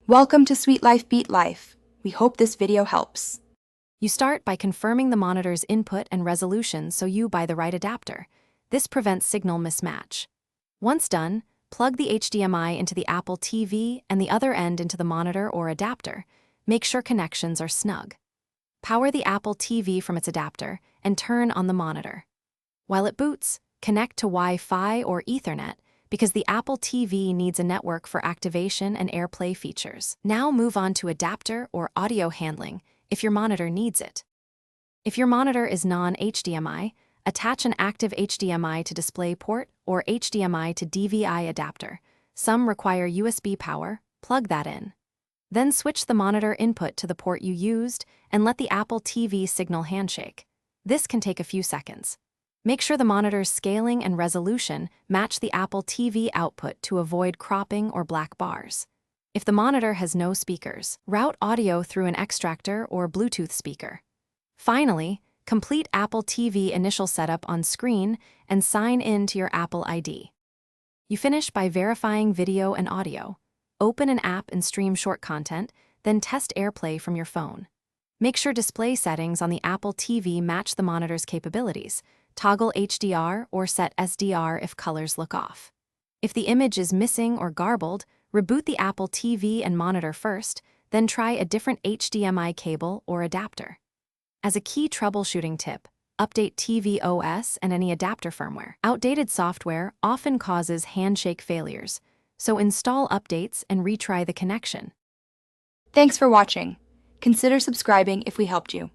Welcome to Sweet Life Beat Life. We hope this video helps. You start by confirming the monitor's input and resolution so you buy the right adapter. This prevents signal mismatch. Once done, plug the HDMI into the Apple TV and the other end into the monitor or adapter. Make sure connections are snug. Power the Apple TV from its adapter and turn on the monitor. While it boots, connect to Wi-Fi or Ethernet because the Apple TV needs a network for activation and AirPlay features. Now move on to adapter or audio handling if your monitor needs it. If your monitor is non-HDMI, attach an active HDMI to DisplayPort or HDMI to DVI adapter. Some require USB power, plug that in. Then switch the monitor input to the port you used and let the Apple TV signal handshake. This can take a few seconds. Make sure the monitor's scaling and resolution match the Apple TV output to avoid cropping or black bars. If the monitor has no speakers, route audio through an extractor or Bluetooth speaker. Finally, complete Apple TV initial setup on screen and sign in to your Apple ID. You finish by verifying video and audio. Open an app and stream short content, then test AirPlay from your phone. Make sure display settings on the Apple TV match the monitor's capabilities. Toggle HDR or set SDR if colors look off. If the image is missing or garbled, reboot the Apple TV and monitor first, then try a different HDMI cable or adapter. As a key troubleshooting tip, update TV OS and any adapter firmware. Outdated software often causes handshake failures, so install updates and retry the connection. Thanks for watching. Consider subscribing if we helped you.